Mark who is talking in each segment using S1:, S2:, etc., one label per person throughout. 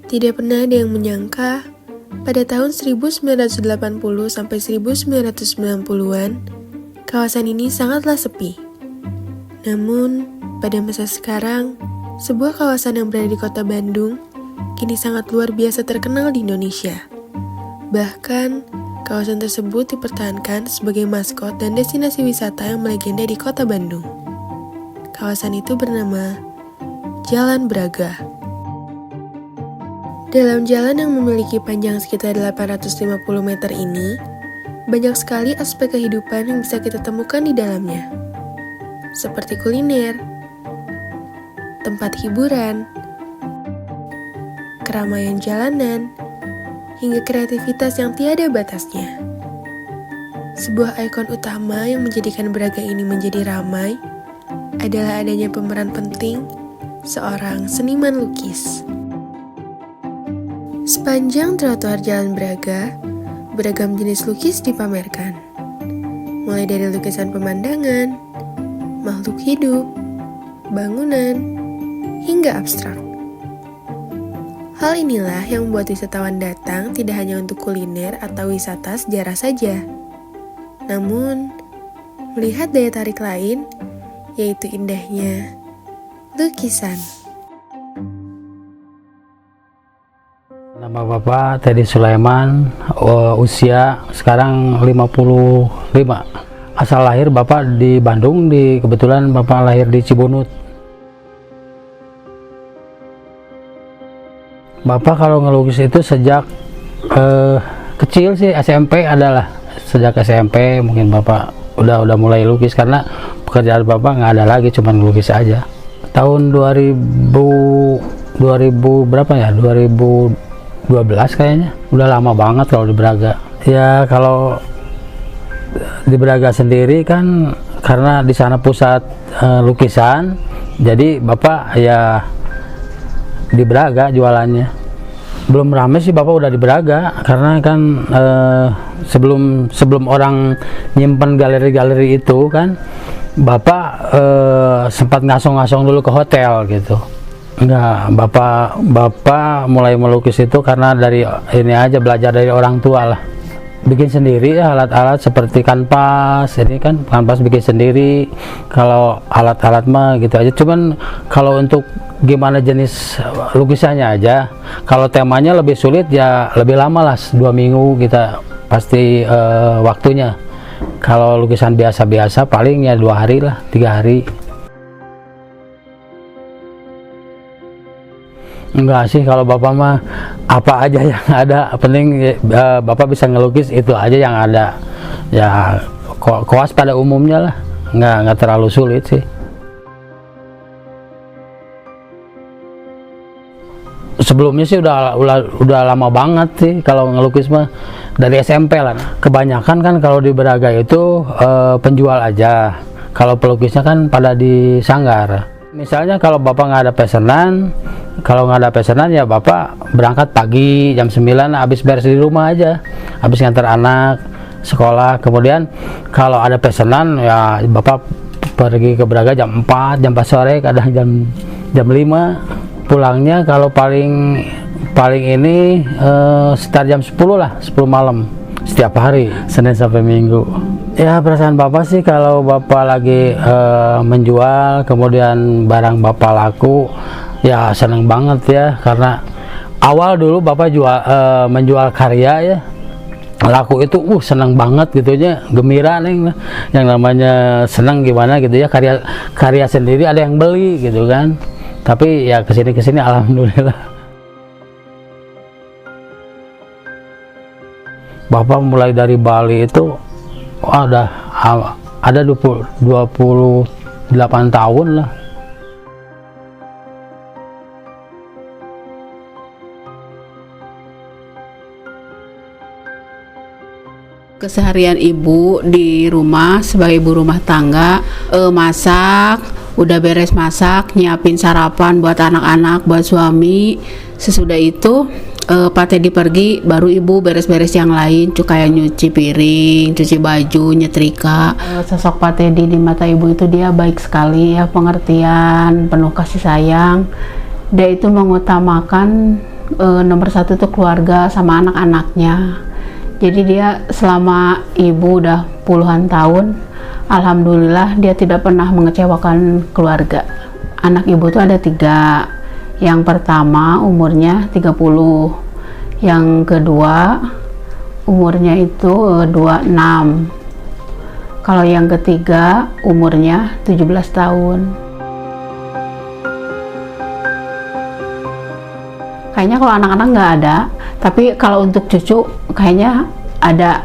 S1: Tidak pernah ada yang menyangka, pada tahun 1980 sampai 1990-an, kawasan ini sangatlah sepi. Namun, pada masa sekarang, sebuah kawasan yang berada di kota Bandung kini sangat luar biasa terkenal di Indonesia. Bahkan, kawasan tersebut dipertahankan sebagai maskot dan destinasi wisata yang melegenda di kota Bandung. Kawasan itu bernama Jalan Braga. Dalam jalan yang memiliki panjang sekitar 850 meter ini, banyak sekali aspek kehidupan yang bisa kita temukan di dalamnya. Seperti kuliner, tempat hiburan, keramaian jalanan, hingga kreativitas yang tiada batasnya. Sebuah ikon utama yang menjadikan Braga ini menjadi ramai adalah adanya pemeran penting seorang seniman lukis. Sepanjang trotoar Jalan Braga, beragam jenis lukis dipamerkan. Mulai dari lukisan pemandangan, makhluk hidup, bangunan, hingga abstrak. Hal inilah yang membuat wisatawan datang tidak hanya untuk kuliner atau wisata sejarah saja, namun melihat daya tarik lain, yaitu indahnya lukisan.
S2: Nama Bapak Teddy Sulaiman, usia sekarang 55. Asal lahir Bapak di Bandung, kebetulan Bapak lahir di Cibunut. Bapak kalau ngelukis itu sejak kecil sih, SMP adalah. Sejak SMP mungkin Bapak udah mulai lukis karena pekerjaan Bapak nggak ada lagi, cuma ngelukis aja. Tahun 2000 berapa ya? 2012 kayaknya. Udah lama banget kalau di Braga. Ya kalau di Braga sendiri kan karena di sana pusat lukisan, jadi Bapak ya di Braga jualannya. Belum rame sih Bapak udah di Braga karena kan sebelum orang nyimpen galeri-galeri itu kan Bapak sempat ngasong-ngasong dulu ke hotel gitu. Enggak, Bapak mulai melukis itu karena dari ini aja, belajar dari orang tua lah. Bikin sendiri ya alat-alat seperti kanvas, ini kan kanvas bikin sendiri. Kalau alat-alat mah gitu aja, cuman kalau untuk gimana jenis lukisannya aja, kalau temanya lebih sulit ya lebih lama lah, 2 minggu kita pasti waktunya. Kalau lukisan biasa-biasa paling ya 2 hari lah, 3 hari. Enggak sih, kalau Bapak mah apa aja yang ada, penting Bapak bisa ngelukis itu aja yang ada. Ya koas pada umumnya lah, nggak terlalu sulit sih. Sebelumnya sih udah lama banget sih kalau ngelukis mah, dari SMP lah. Kebanyakan kan kalau di Braga itu penjual aja, kalau pelukisnya kan pada di sanggar. Misalnya kalau Bapak nggak ada pesanan, ya Bapak berangkat pagi jam 9, habis beres di rumah aja, habis ngantar anak sekolah. Kemudian kalau ada pesanan ya Bapak pergi ke Braga jam 4 sore, kadang jam 5. Pulangnya kalau paling ini sekitar jam 10 lah, 10 malam setiap hari, Senin sampai Minggu. Ya perasaan Bapak sih kalau Bapak lagi menjual, kemudian barang Bapak laku, ya seneng banget ya, karena awal dulu Bapak menjual karya ya, laku itu seneng banget gitu ya, gembira nih, yang namanya seneng gimana gitu ya, karya sendiri ada yang beli gitu kan. Tapi ya kesini alhamdulillah. Bapak mulai dari Bali itu ada 28 tahun lah.
S3: Keseharian ibu di rumah sebagai ibu rumah tangga, masak, udah beres masak, nyiapin sarapan buat anak-anak, buat suami. Sesudah itu Pak Teddy pergi, baru ibu beres-beres yang lain, kayak nyuci piring, cuci baju, nyetrika. Sosok Pak Teddy di mata ibu itu dia baik sekali ya, pengertian, penuh kasih sayang. Dia itu mengutamakan nomor satu tuh keluarga sama anak-anaknya. Jadi dia selama ibu udah puluhan tahun, alhamdulillah dia tidak pernah mengecewakan keluarga. Anak ibu tuh ada 3. Yang pertama umurnya 30, yang kedua umurnya itu 26, kalau yang ketiga umurnya 17 tahun. Kayaknya kalau anak-anak nggak ada, tapi kalau untuk cucu kayaknya ada.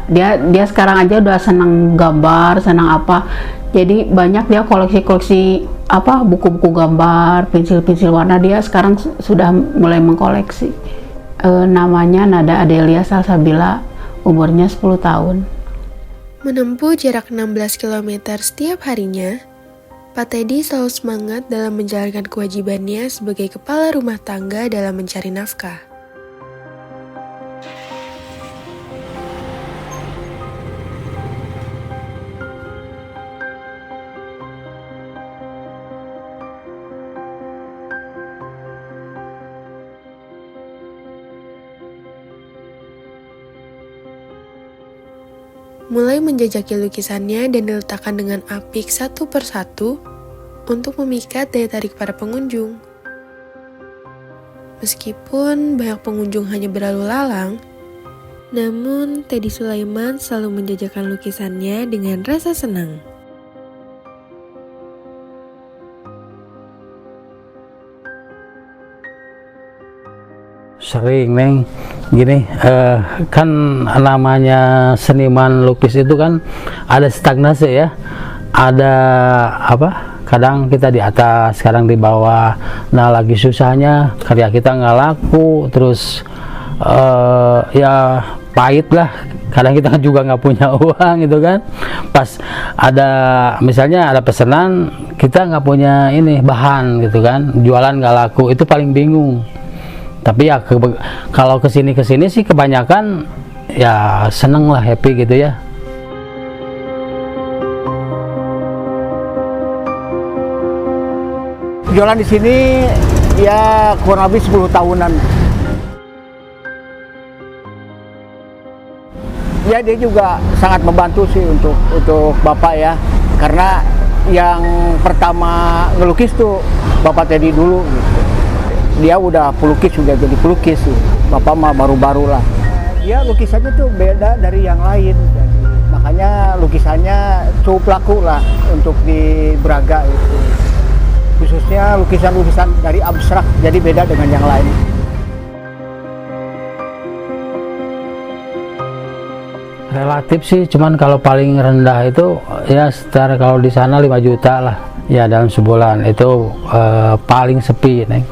S3: Dia sekarang aja udah senang gambar, senang apa. Jadi banyak dia koleksi apa, buku-buku gambar, pensil-pensil warna. Dia sekarang sudah mulai mengkoleksi. Namanya Nada Adelia Salsabila, umurnya 10 tahun.
S1: Menempuh jarak 16 km setiap harinya, Pak Teddy selalu semangat dalam menjalankan kewajibannya sebagai kepala rumah tangga dalam mencari nafkah. Mulai menjajaki lukisannya dan diletakkan dengan apik satu persatu untuk memikat daya tarik para pengunjung. Meskipun banyak pengunjung hanya berlalu lalang, namun Teddy Sulaiman selalu menjajakan lukisannya dengan rasa senang.
S2: Sering Neng, gini kan namanya seniman lukis itu kan ada stagnasi ya, ada apa, kadang kita di atas, kadang di bawah. Nah lagi susahnya karya kita nggak laku, terus ya pahit lah, kadang kita kan juga nggak punya uang gitu kan. Pas ada misalnya ada pesanan, kita nggak punya ini bahan gitu kan, jualan nggak laku, itu paling bingung. Tapi ya kalau kesini sih kebanyakan ya seneng lah, happy gitu ya.
S4: Jualan di sini ya kurang lebih 10 tahunan. Ya dia juga sangat membantu sih untuk Bapak ya, karena yang pertama ngelukis tuh Bapak Teddy dulu gitu. Dia udah pelukis, sudah jadi pelukis sih. Bapak mah baru-baru lah. Ya lukisannya tuh beda dari yang lain. Jadi, makanya lukisannya cukup laku lah untuk di Braga itu. Khususnya lukisan-lukisan dari abstrak, jadi beda dengan yang lain.
S2: Relatif sih, cuman kalau paling rendah itu ya sekitar kalau di sana 5 juta lah. Ya dalam sebulan itu paling sepi Neng.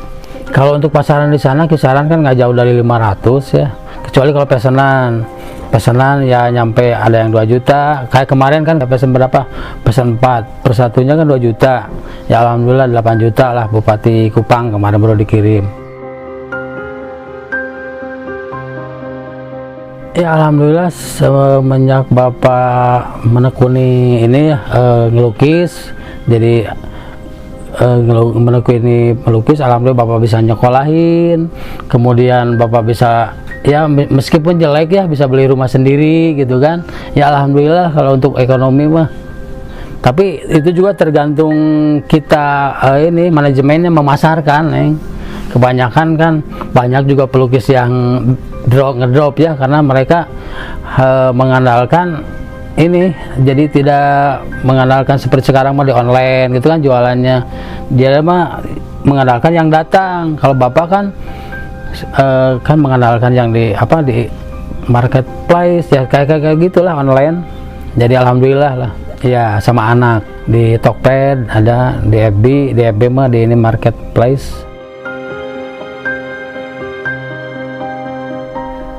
S2: Kalau untuk pasaran di sana kisaran kan nggak jauh dari 500 ya, kecuali kalau pesanan ya nyampe ada yang 2 juta. Kayak kemarin kan pesan berapa, pesan 4, persatunya kan 2 juta ya, alhamdulillah 8 juta lah. Bupati Kupang kemarin baru dikirim ya. Alhamdulillah semenjak Bapak menekuni ini ngelukis, jadi menekuni melukis, alhamdulillah Bapak bisa nyekolahin, kemudian Bapak bisa ya meskipun jelek ya bisa beli rumah sendiri gitu kan ya, alhamdulillah kalau untuk ekonomi mah. Tapi itu juga tergantung kita ini manajemennya memasarkan Neng. Kebanyakan kan banyak juga pelukis yang ngedrop ya, karena mereka mengandalkan ini, jadi tidak mengandalkan seperti sekarang mah di online gitu kan jualannya. Dia mah mengandalkan yang datang. Kalau Bapak kan kan mengandalkan yang di apa, di marketplace ya, kayak gitulah online. Jadi alhamdulillah lah ya, sama anak di Tokped ada, di FB mah di ini marketplace.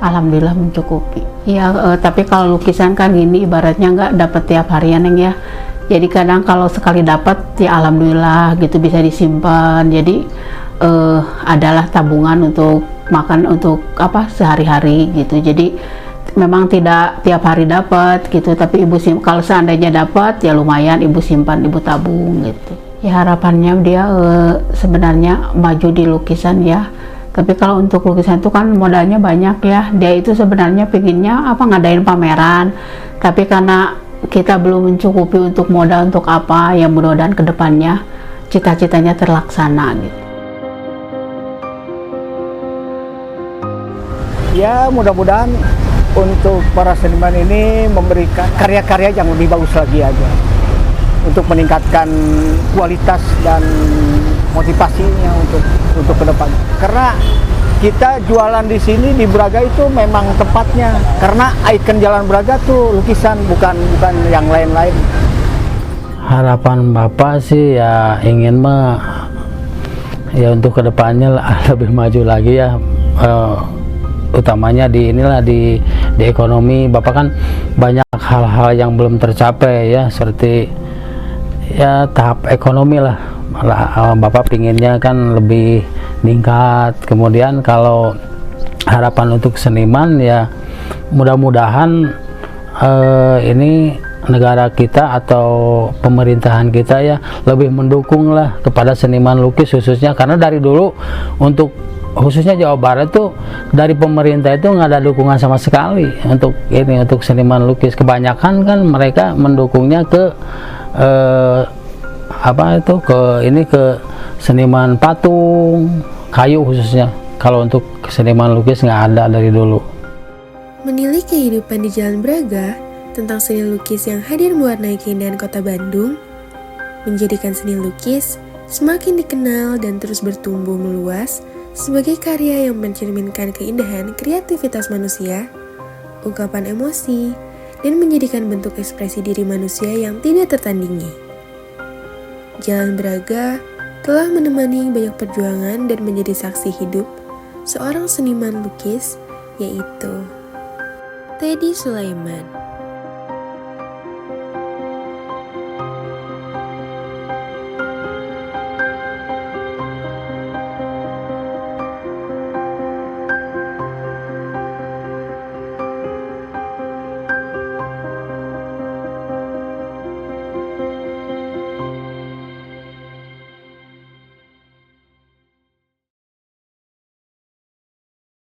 S3: Alhamdulillah mencukupi. Ya, tapi kalau lukisan kan gini ibaratnya nggak dapat tiap harian Neng ya. Jadi kadang kalau sekali dapat ya alhamdulillah gitu, bisa disimpan. Jadi adalah tabungan untuk makan, untuk apa sehari-hari gitu. Jadi memang tidak tiap hari dapat gitu, tapi ibu kalau seandainya dapat ya lumayan ibu simpan, ibu tabung gitu. Ya harapannya dia sebenarnya maju di lukisan ya. Tapi kalau untuk lukisan itu kan modalnya banyak ya. Dia itu sebenarnya pinginnya ngadain pameran, tapi karena kita belum mencukupi untuk modal untuk apa, ya mudah-mudahan kedepannya cita-citanya terlaksana gitu.
S4: Ya mudah-mudahan untuk para seniman ini memberikan karya-karya yang lebih bagus lagi aja untuk meningkatkan kualitas dan motivasinya untuk ke depan. Karena kita jualan di sini di Braga itu memang tempatnya, karena ikon Jalan Braga tuh lukisan, bukan yang lain-lain.
S2: Harapan Bapak sih ya ingin ya untuk kedepannya lebih maju lagi ya, utamanya di ekonomi. Bapak kan banyak hal-hal yang belum tercapai ya, seperti ya tahap ekonomi lah. Bapak pinginnya kan lebih meningkat. Kemudian kalau harapan untuk seniman ya mudah-mudahan ini negara kita atau pemerintahan kita ya lebih mendukung lah kepada seniman lukis khususnya, karena dari dulu untuk khususnya Jawa Barat tuh dari pemerintah itu nggak ada dukungan sama sekali untuk seniman lukis. Kebanyakan kan mereka mendukungnya ke ke seniman patung kayu khususnya. Kalau untuk seniman lukis nggak ada dari dulu.
S1: Menilik kehidupan di Jalan Braga tentang seni lukis yang hadir mewarnai keindahan kota Bandung, menjadikan seni lukis semakin dikenal dan terus bertumbuh meluas sebagai karya yang mencerminkan keindahan kreativitas manusia, ungkapan emosi, dan menjadikan bentuk ekspresi diri manusia yang tidak tertandingi. Jalan Braga telah menemani banyak perjuangan dan menjadi saksi hidup seorang seniman lukis, yaitu Teddy Sulaiman.